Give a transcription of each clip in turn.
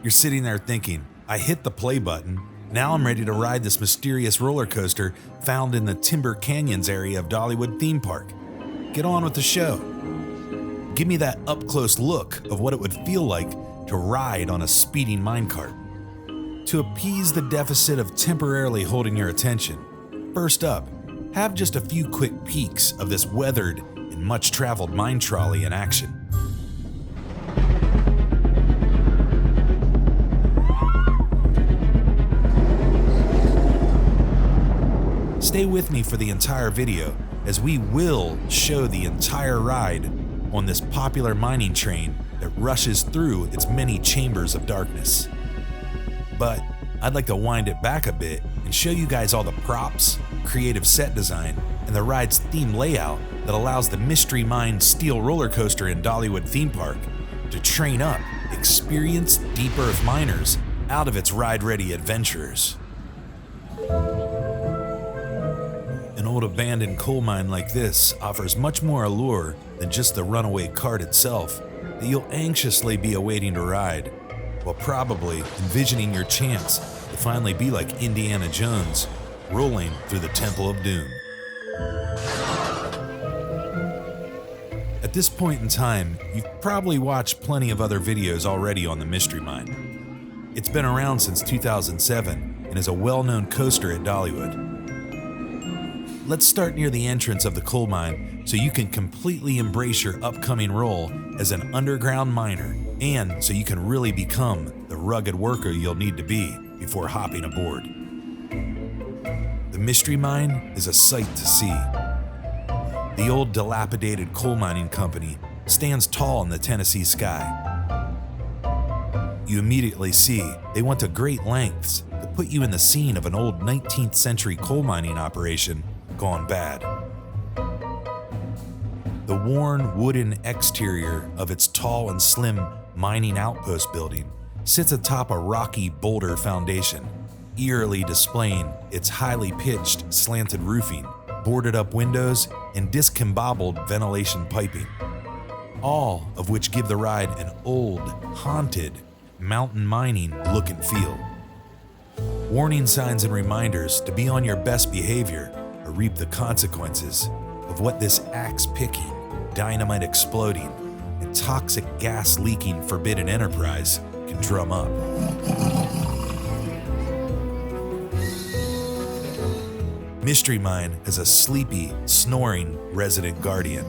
You're sitting there thinking, I hit the play button. Now I'm ready to ride this mysterious roller coaster found in the Timber Canyons area of Dollywood Theme Park. Get on with the show. Give me that up-close look of what it would feel like to ride on a speeding minecart. To appease the deficit of temporarily holding your attention, first up, have just a few quick peeks of this weathered and much-traveled mine trolley in action. Stay with me for the entire video, as we will show the entire ride on this popular mining train that rushes through its many chambers of darkness. But I'd like to wind it back a bit and show you guys all the props, creative set design, and the ride's theme layout that allows the Mystery Mine steel roller coaster in Dollywood Theme Park to train up experienced deep earth miners out of its ride-ready adventurers. An old abandoned coal mine like this offers much more allure than just the runaway cart itself that you'll anxiously be awaiting to ride, while probably envisioning your chance to finally be like Indiana Jones, rolling through the Temple of Doom. At this point in time, you've probably watched plenty of other videos already on the Mystery Mine. It's been around since 2007 and is a well-known coaster at Dollywood. Let's start near the entrance of the coal mine so you can completely embrace your upcoming role as an underground miner, and so you can really become the rugged worker you'll need to be before hopping aboard. The Mystery Mine is a sight to see. The old dilapidated coal mining company stands tall in the Tennessee sky. You immediately see they went to great lengths to put you in the scene of an old 19th century coal mining operation gone bad. The worn wooden exterior of its tall and slim mining outpost building sits atop a rocky boulder foundation, eerily displaying its highly pitched slanted roofing, boarded up windows, and discombobulated ventilation piping, all of which give the ride an old, haunted, mountain mining look and feel. Warning signs and reminders to be on your best behavior or reap the consequences of what this axe-picking, dynamite-exploding, and toxic gas-leaking forbidden enterprise can drum up. Mystery Mine has a sleepy, snoring resident guardian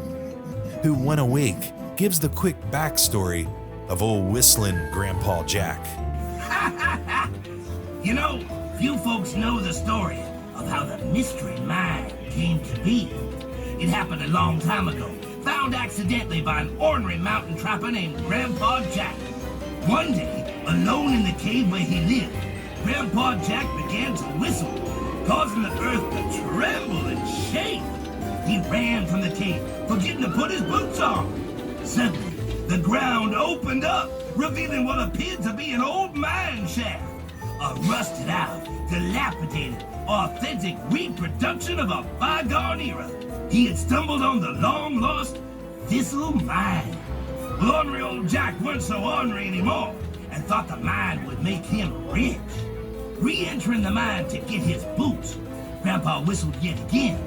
who, when awake, gives the quick backstory of old whistling Grandpa Jack. You know, few folks know the story of how the Mystery Mine came to be. It happened a long time ago, found accidentally by an ornery mountain trapper named Grandpa Jack. One day, alone in the cave where he lived, Grandpa Jack began to whistle, causing the earth to tremble and shake. He ran from the cave, forgetting to put his boots on. Suddenly, the ground opened up, revealing what appeared to be an old mine shaft. A rusted out, dilapidated, authentic reproduction of a bygone era. He had stumbled on the long-lost Thistle Mine. Well, ornery old Jack wasn't so ornery anymore and thought the mine would make him rich. Re-entering the mine to get his boots, Grandpa whistled yet again.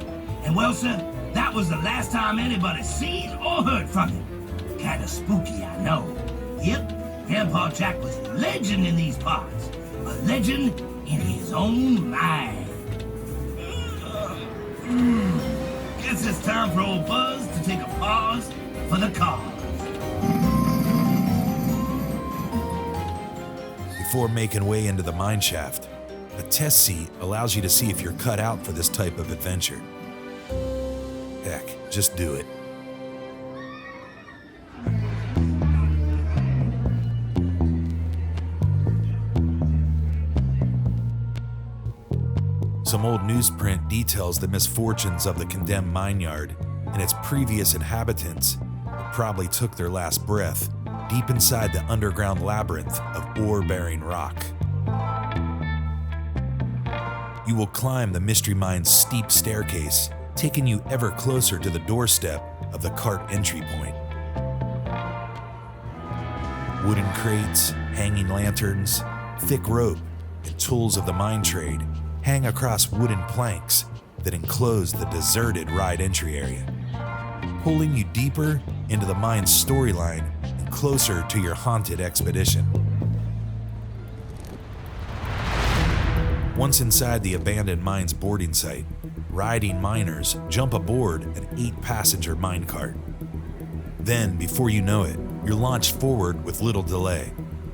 And well, sir, that was the last time anybody seen or heard from him. Kinda spooky, I know. Yep, Grandpa Jack was a legend in these parts. A legend in his own mind. Guess it's time for old Buzz to take a pause for the cause. Before making way into the mine shaft, a test seat allows you to see if you're cut out for this type of adventure. Heck, just do it. Some old newsprint details the misfortunes of the condemned mine yard and its previous inhabitants that probably took their last breath deep inside the underground labyrinth of ore-bearing rock. You will climb the Mystery Mine's steep staircase, taking you ever closer to the doorstep of the cart entry point. Wooden crates hanging lanterns, thick rope, and tools of the mine trade hang across wooden planks that enclose the deserted ride entry area, pulling you deeper into the mine's storyline and closer to your haunted expedition. Once inside the abandoned mine's boarding site, riding miners jump aboard an 8-passenger minecart. Then, before you know it, you're launched forward with little delay,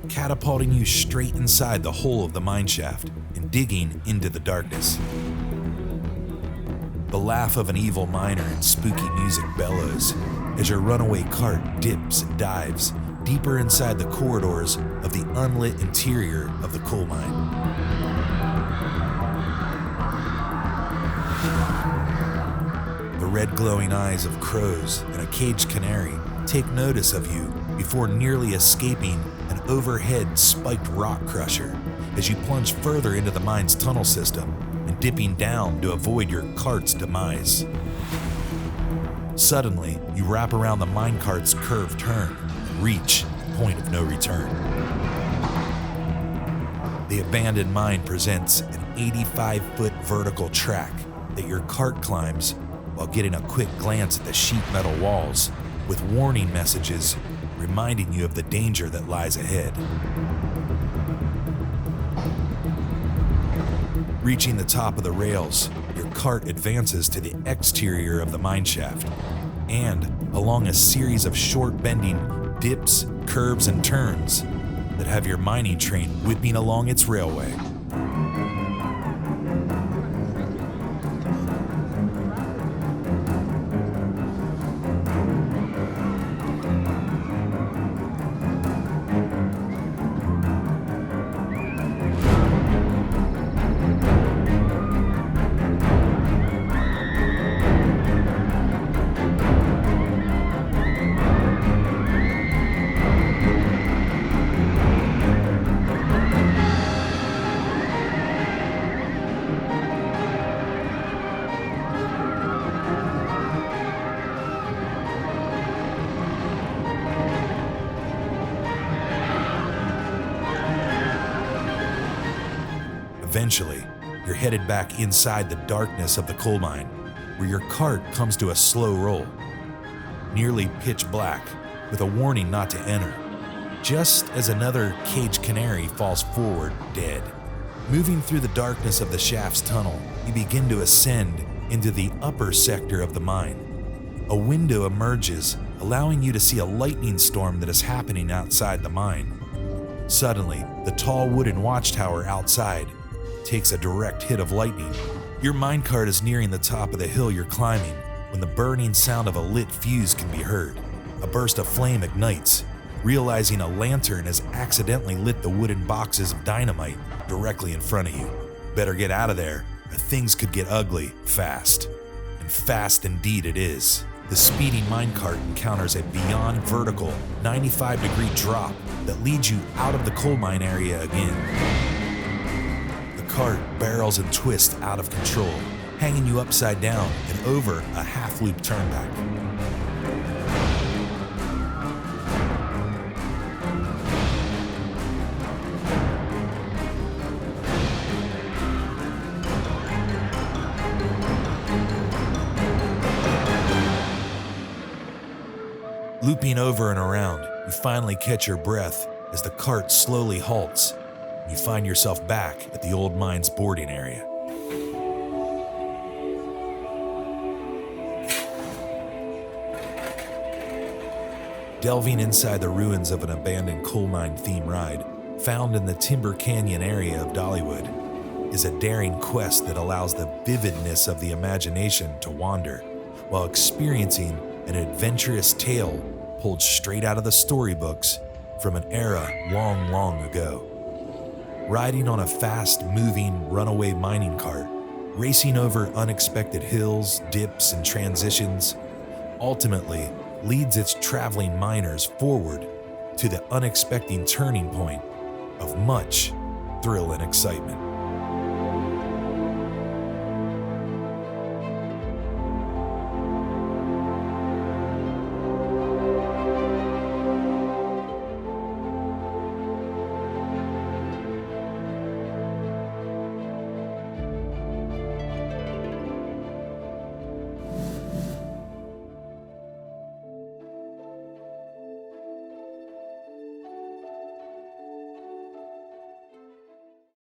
catapulting you straight inside the hole of the mineshaft and digging into the darkness. The laugh of an evil miner and spooky music bellows as your runaway cart dips and dives deeper inside the corridors of the unlit interior of the coal mine. The red glowing eyes of crows and a caged canary take notice of you before nearly escaping an overhead spiked rock crusher as you plunge further into the mine's tunnel system and dipping down to avoid your cart's demise. Suddenly, you wrap around the minecart's curved turn and reach the point of no return. The abandoned mine presents an 85-foot vertical track that your cart climbs while getting a quick glance at the sheet metal walls with warning messages reminding you of the danger that lies ahead. Reaching the top of the rails, your cart advances to the exterior of the mineshaft, and along a series of short bending dips, curves, and turns that have your mining train whipping along its railway. Eventually, you're headed back inside the darkness of the coal mine, where your cart comes to a slow roll, nearly pitch black, with a warning not to enter, just as another caged canary falls forward dead. Moving through the darkness of the shaft's tunnel, you begin to ascend into the upper sector of the mine. A window emerges, allowing you to see a lightning storm that is happening outside the mine. Suddenly, the tall wooden watchtower outside takes a direct hit of lightning. Your minecart is nearing the top of the hill you're climbing when the burning sound of a lit fuse can be heard. A burst of flame ignites, realizing a lantern has accidentally lit the wooden boxes of dynamite directly in front of you. Better get out of there, or things could get ugly fast. And fast indeed it is. The speeding minecart encounters a beyond vertical 95-degree drop that leads you out of the coal mine area again. The cart barrels and twists out of control, hanging you upside down and over a half-loop turnback. Looping over and around, you finally catch your breath as the cart slowly halts. You find yourself back at the old mine's boarding area. Delving inside the ruins of an abandoned coal mine theme ride, found in the Timber Canyon area of Dollywood, is a daring quest that allows the vividness of the imagination to wander while experiencing an adventurous tale pulled straight out of the storybooks from an era long, long ago. Riding on a fast-moving runaway mining cart, racing over unexpected hills, dips, and transitions, ultimately leads its traveling miners forward to the unexpected turning point of much thrill and excitement.